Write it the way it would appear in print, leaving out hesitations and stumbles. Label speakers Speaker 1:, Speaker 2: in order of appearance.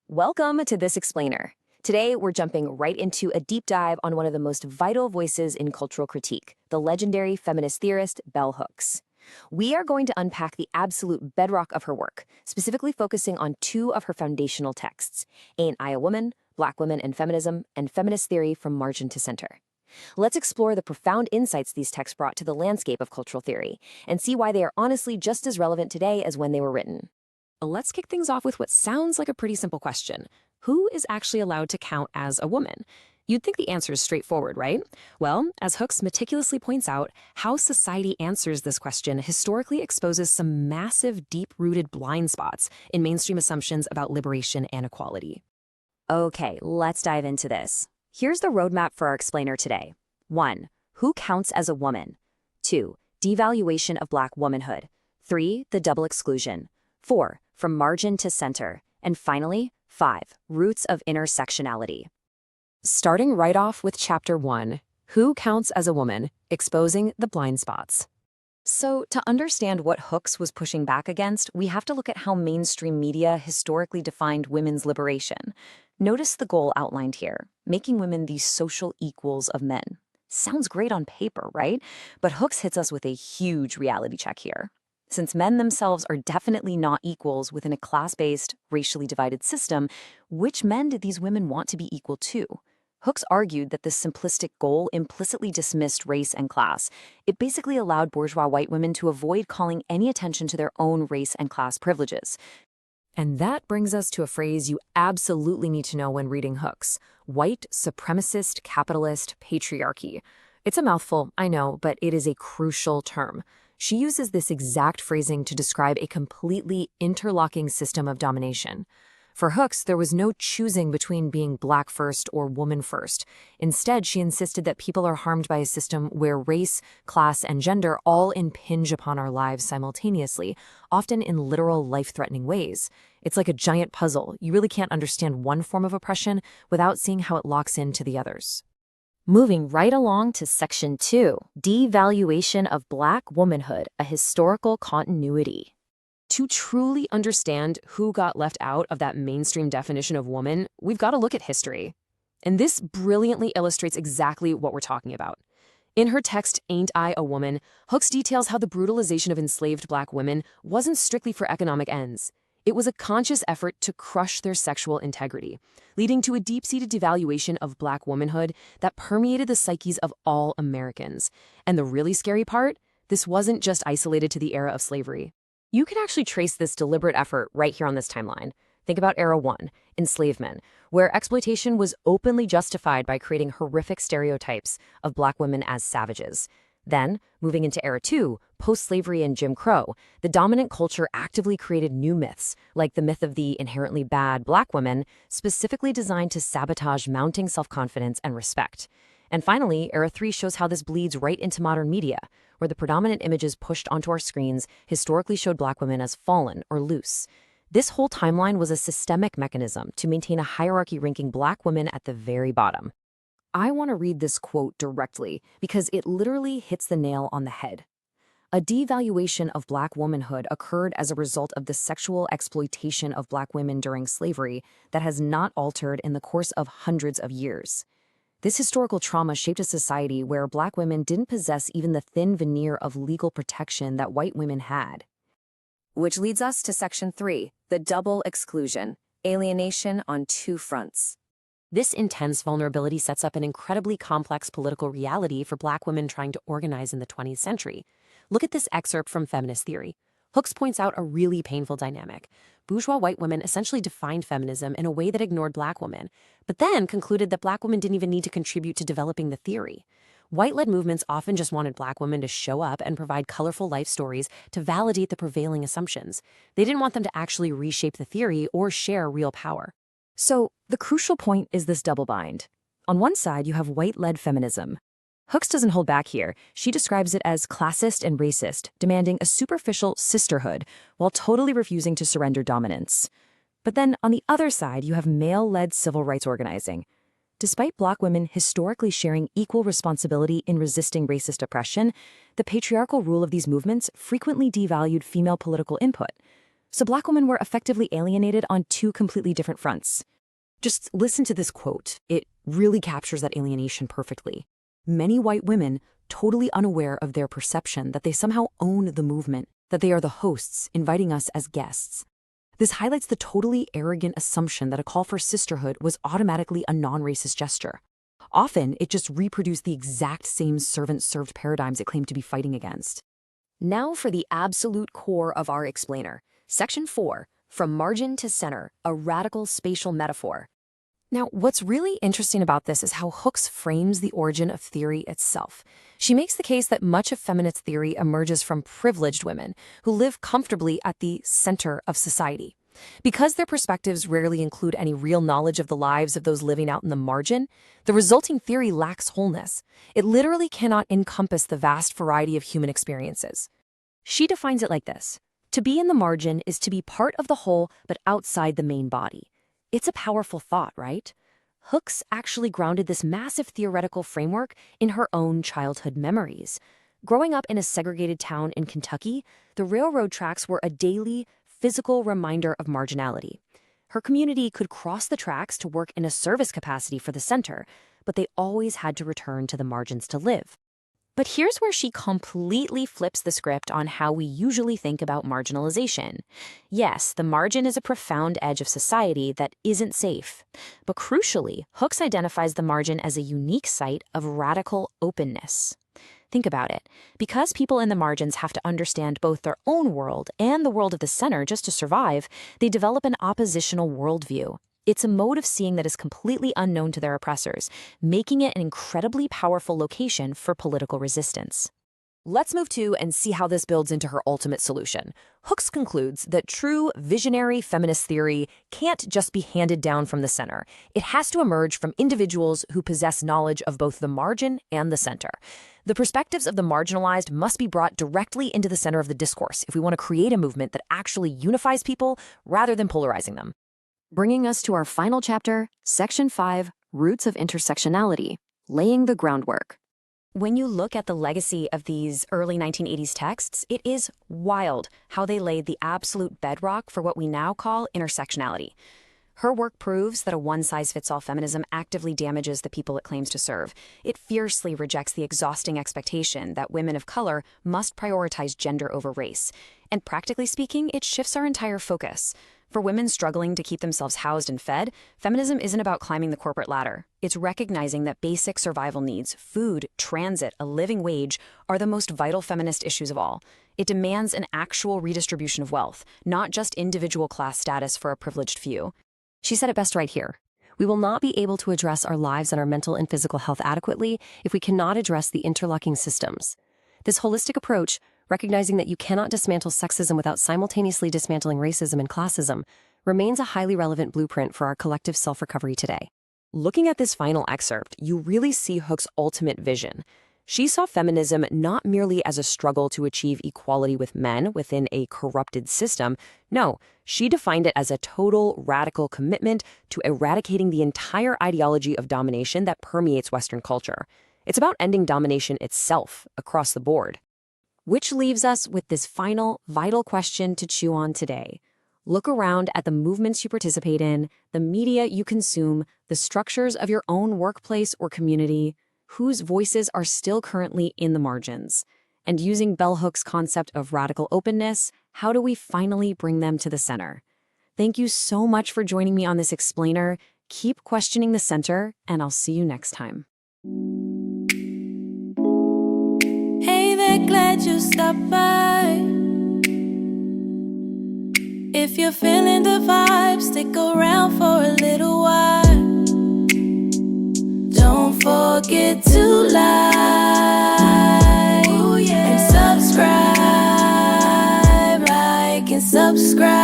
Speaker 1: Welcome to This Explainer. Today, we're jumping right into a deep dive on one of the most vital voices in cultural critique, the legendary feminist theorist Bell Hooks. We are going to unpack the absolute bedrock of her work, specifically focusing on two of her foundational texts, Ain't I a Woman?, Black Women and Feminism, and Feminist Theory from Margin to Center. Let's explore the profound insights these texts brought to the landscape of cultural theory, and see why they are honestly just as relevant today as when they were written. Let's kick things off with what sounds like a pretty simple question. Who is actually allowed to count as a woman? You'd think the answer is straightforward, right? Well, as Hooks meticulously points out, how society answers this question historically exposes some massive, deep-rooted blind spots in mainstream assumptions about liberation and equality. Okay, let's dive into this. Here's the roadmap for our explainer today. 1. Who counts as a woman? 2. Devaluation of Black womanhood. 3. The double exclusion. 4. From margin to center. And finally, 5. Roots of intersectionality. Starting right off with Chapter 1, Who Counts as a Woman? Exposing the Blind Spots. So, to understand what Hooks was pushing back against, we have to look at how mainstream media historically defined women's liberation. Notice the goal outlined here, making women the social equals of men. Sounds great on paper, right? But Hooks hits us with a huge reality check here. Since men themselves are definitely not equals within a class-based, racially divided system, which men did these women want to be equal to? Hooks argued that this simplistic goal implicitly dismissed race and class. It basically allowed bourgeois white women to avoid calling any attention to their own race and class privileges. And that brings us to a phrase you absolutely need to know when reading Hooks: white supremacist capitalist patriarchy. It's a mouthful, I know, but it is a crucial term. She uses this exact phrasing to describe a completely interlocking system of domination. For Hooks, there was no choosing between being Black first or woman first. Instead, she insisted that people are harmed by a system where race, class, and gender all impinge upon our lives simultaneously, often in literal, life-threatening ways. It's like a giant puzzle. You really can't understand one form of oppression without seeing how it locks into the others. Moving right along to Section 2, Devaluation of Black Womanhood, a Historical Continuity. To truly understand who got left out of that mainstream definition of woman, we've got to look at history. And this brilliantly illustrates exactly what we're talking about. In her text, Ain't I a Woman?, Hooks details how the brutalization of enslaved Black women wasn't strictly for economic ends. It was a conscious effort to crush their sexual integrity, leading to a deep-seated devaluation of Black womanhood that permeated the psyches of all Americans. And the really scary part? This wasn't just isolated to the era of slavery. You can actually trace this deliberate effort right here on this timeline. Think about Era 1, enslavement, where exploitation was openly justified by creating horrific stereotypes of Black women as savages. Then, moving into Era 2, post-slavery and Jim Crow, the dominant culture actively created new myths, like the myth of the inherently bad Black woman, specifically designed to sabotage mounting self-confidence and respect. And finally, Era 3 shows how this bleeds right into modern media, where the predominant images pushed onto our screens historically showed Black women as fallen or loose. This whole timeline was a systemic mechanism to maintain a hierarchy ranking Black women at the very bottom. I want to read this quote directly because it literally hits the nail on the head. A devaluation of Black womanhood occurred as a result of the sexual exploitation of Black women during slavery that has not altered in the course of hundreds of years. This historical trauma shaped a society where Black women didn't possess even the thin veneer of legal protection that white women had. Which leads us to Section 3, the double exclusion, alienation on two fronts. This intense vulnerability sets up an incredibly complex political reality for Black women trying to organize in the 20th century. Look at this excerpt from Feminist Theory. Hooks points out a really painful dynamic. Bourgeois white women essentially defined feminism in a way that ignored Black women, but then concluded that Black women didn't even need to contribute to developing the theory. White-led movements often just wanted Black women to show up and provide colorful life stories to validate the prevailing assumptions. They didn't want them to actually reshape the theory or share real power. So, the crucial point is this double bind. On one side, you have white-led feminism. Hooks doesn't hold back here. She describes it as classist and racist, demanding a superficial sisterhood while totally refusing to surrender dominance. But then, on the other side, you have male-led civil rights organizing. Despite Black women historically sharing equal responsibility in resisting racist oppression, the patriarchal rule of these movements frequently devalued female political input. So Black women were effectively alienated on two completely different fronts. Just listen to this quote. It really captures that alienation perfectly. Many white women, totally unaware of their perception that they somehow own the movement, that they are the hosts, inviting us as guests. This highlights the totally arrogant assumption that a call for sisterhood was automatically a non-racist gesture. Often, it just reproduced the exact same servant-served paradigms it claimed to be fighting against. Now for the absolute core of our explainer. Section 4, From Margin to Center, a Radical Spatial Metaphor. Now, what's really interesting about this is how Hooks frames the origin of theory itself. She makes the case that much of feminist theory emerges from privileged women who live comfortably at the center of society. Because their perspectives rarely include any real knowledge of the lives of those living out in the margin, the resulting theory lacks wholeness. It literally cannot encompass the vast variety of human experiences. She defines it like this: to be in the margin is to be part of the whole but outside the main body. It's a powerful thought, right? Hooks actually grounded this massive theoretical framework in her own childhood memories. Growing up in a segregated town in Kentucky, the railroad tracks were a daily, physical reminder of marginality. Her community could cross the tracks to work in a service capacity for the center, but they always had to return to the margins to live. But here's where she completely flips the script on how we usually think about marginalization. Yes, the margin is a profound edge of society that isn't safe. But crucially, Hooks identifies the margin as a unique site of radical openness. Think about it. Because people in the margins have to understand both their own world and the world of the center just to survive, they develop an oppositional worldview. It's a mode of seeing that is completely unknown to their oppressors, making it an incredibly powerful location for political resistance. Let's move to and see how this builds into her ultimate solution. Hooks concludes that true visionary feminist theory can't just be handed down from the center. It has to emerge from individuals who possess knowledge of both the margin and the center. The perspectives of the marginalized must be brought directly into the center of the discourse if we want to create a movement that actually unifies people rather than polarizing them. Bringing us to our final chapter, Section 5, Roots of Intersectionality, Laying the Groundwork. When you look at the legacy of these early 1980s texts, it is wild how they laid the absolute bedrock for what we now call intersectionality. Her work proves that a one-size-fits-all feminism actively damages the people it claims to serve. It fiercely rejects the exhausting expectation that women of color must prioritize gender over race. And practically speaking, it shifts our entire focus. For women struggling to keep themselves housed and fed, feminism isn't about climbing the corporate ladder. It's recognizing that basic survival needs, food, transit, a living wage, are the most vital feminist issues of all. It demands an actual redistribution of wealth, not just individual class status for a privileged few. She said it best right here. We will not be able to address our lives and our mental and physical health adequately if we cannot address the interlocking systems. This holistic approach, recognizing that you cannot dismantle sexism without simultaneously dismantling racism and classism, remains a highly relevant blueprint for our collective self-recovery today. Looking at this final excerpt, you really see Hooks' ultimate vision. She saw feminism not merely as a struggle to achieve equality with men within a corrupted system. No, she defined it as a total, radical commitment to eradicating the entire ideology of domination that permeates Western culture. It's about ending domination itself across the board. Which leaves us with this final, vital question to chew on today. Look around at the movements you participate in, the media you consume, the structures of your own workplace or community, whose voices are still currently in the margins. And using Bell Hooks' concept of radical openness, how do we finally bring them to the center? Thank you so much for joining me on this explainer. Keep questioning the center, and I'll see you next time.
Speaker 2: Hey there, glad you stopped by. If you're feeling the vibe, stick around for a little while. Don't forget to like and subscribe, like and subscribe.